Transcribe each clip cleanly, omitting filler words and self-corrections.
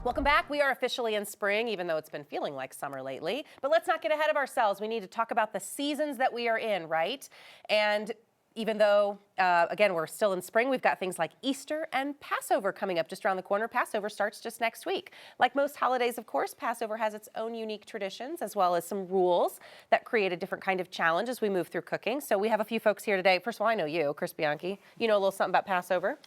Welcome back. We are officially in spring, even though it's been feeling like summer lately. But let's not get ahead of ourselves. We need to talk about the seasons that we are in, right? And even though, again, we're still in spring, we've got things like Easter and Passover coming up just around the corner. Passover starts just next week. Like most holidays, of course, Passover has its own unique traditions as well as some rules that create a different kind of challenge as we move through cooking. So we have a few folks here today. First of all, I know you, Chris Bianchi. You know a little something about Passover.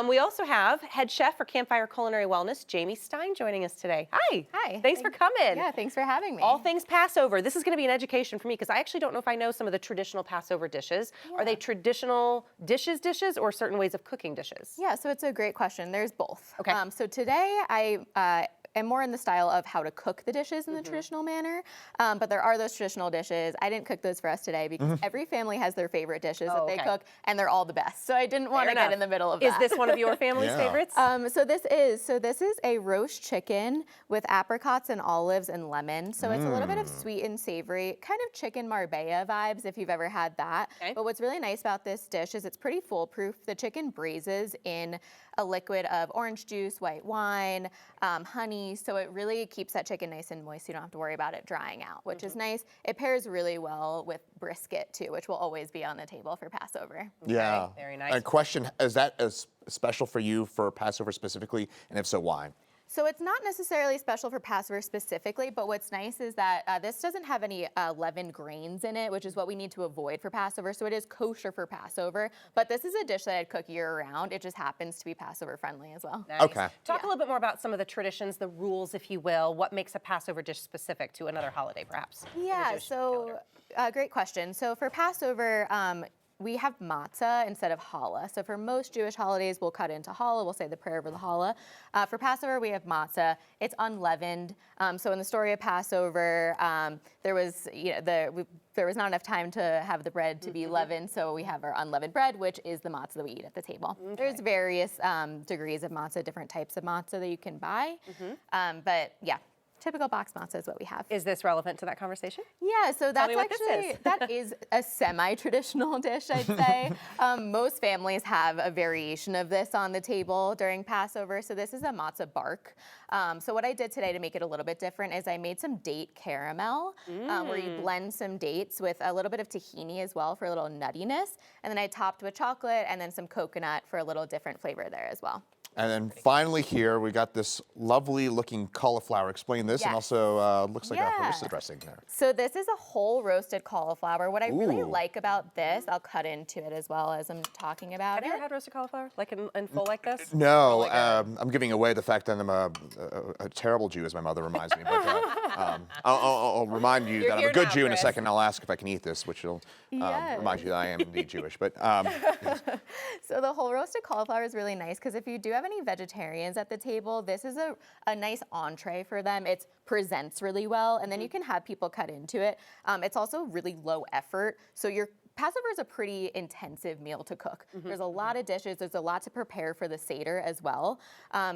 We also have head chef for Campfire Culinary Wellness, Jamie Stein, joining us today. Hi. Hi. Thanks for coming. Yeah, thanks for having me. All things Passover. This is going to be an education for me because I actually don't know if I know some of the traditional Passover dishes. Yeah. Are they traditional dishes or certain ways of cooking dishes? Yeah, so it's a great question. There's both. Okay. So today I am more in the style of how to cook the dishes in the traditional manner, but there are those traditional dishes. I didn't cook those for us today because every family has their favorite dishes that they cook, and they're all the best. So I didn't want to get in the middle of that. Is this one of your family's favorites? So this is a roast chicken with apricots and olives and lemon. So it's a little bit of sweet and savory, kind of chicken Marbella vibes if you've ever had that. Okay. But what's really nice about this dish is it's pretty foolproof. The chicken braises in a liquid of orange juice, white wine, honey, so it really keeps that chicken nice and moist. So you don't have to worry about it drying out, which is nice. It pairs really well with brisket too, which will always be on the table for Passover. Yeah. Okay, very nice. A question, is that as special for you for Passover specifically? And if so, why? So it's not necessarily special for Passover specifically, but what's nice is that this doesn't have any leavened grains in it, which is what we need to avoid for Passover. So it is kosher for Passover, but this is a dish that I'd cook year round. It just happens to be Passover friendly as well. Nice. Okay. Talk a little bit more about some of the traditions, the rules, if you will. What makes a Passover dish specific to another holiday, perhaps? Yeah, so great question. So for Passover, we have matzah instead of challah. So for most Jewish holidays, we'll cut into challah. We'll say the prayer over the challah. For Passover, we have matzah. It's unleavened. So in the story of Passover, there was not enough time to have the bread to be leavened. So we have our unleavened bread, which is the matzah that we eat at the table. Okay. There's various degrees of matzah, different types of matzah that you can buy. But yeah. Typical box matzah is what we have. Is this relevant to that conversation? Yeah, so that's actually, that is a semi-traditional dish, I'd say. Most families have a variation of this on the table during Passover. So this is a Matzah Bark. So what I did today to make it a little bit different is I made some date caramel, where you blend some dates with a little bit of tahini as well for a little nuttiness. And then I topped with chocolate and then some coconut for a little different flavor there as well. And then finally here, we got this lovely looking cauliflower. Explain this, and also looks like a harissa dressing there. So this is a whole roasted cauliflower. What I really like about this, I'll cut into it as well as I'm talking about Have you ever had roasted cauliflower, like in full like this? No, I'm giving away the fact that I'm a terrible Jew, as my mother reminds me. But I'll remind you that I'm a good Jew in a second. I'll ask if I can eat this, which will remind you that I am indeed Jewish. But yes. So the whole roasted cauliflower is really nice because if you do have any vegetarians at the table, this is a nice entree for them. It presents really well, and then you can have people cut into it. It's also really low effort, so Passover is a pretty intensive meal to cook. There's a lot of dishes. There's a lot to prepare for the Seder as well.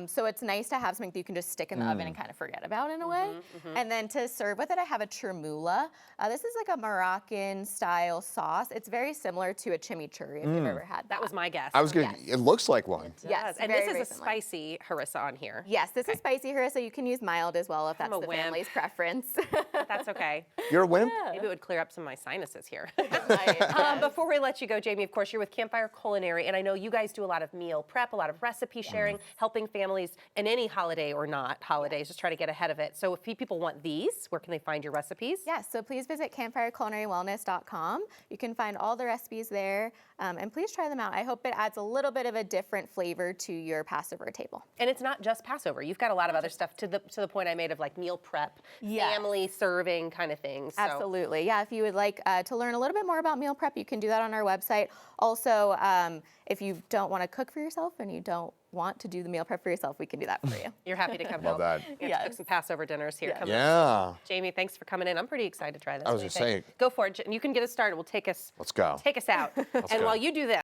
So it's nice to have something that you can just stick in the oven and kind of forget about in a way. And then to serve with it, I have a chermoula. This is like a Moroccan style sauce. It's very similar to a chimichurri if you've ever had that. That was my guess. I was good. It looks like one. Yes, And very, this very is a similar. spicy harissa on here. Yes, this is spicy harissa. You can use mild as well if that's a the wimp. family's preference. That's okay. You're a wimp? Maybe it would clear up some of my sinuses here. Yes. Before we let you go, Jamie, of course, you're with Campfire Culinary, and I know you guys do a lot of meal prep, a lot of recipe sharing, helping families in any holiday or not holidays, just try to get ahead of it. So if people want these, where can they find your recipes? Yes, so please visit campfireculinarywellness.com. You can find all the recipes there, and please try them out. I hope it adds a little bit of a different flavor to your Passover table. And it's not just Passover. You've got a lot of other stuff to the point I made of like meal prep, family serving kind of things. So. Absolutely. Yeah, if you would like to learn a little bit more about meal prep, you can do that on our website. Also, if you don't want to cook for yourself and you don't want to do the meal prep for yourself, we can do that for you. You're happy to come Love help. that. You have to cook some Passover dinners here. Yes. Come Yeah. Jamie, thanks for coming in. I'm pretty excited to try this. I was What going do you to say. think? Go for it. You can get us started. We'll take us. Let's go. Take us out. And go. while you do this.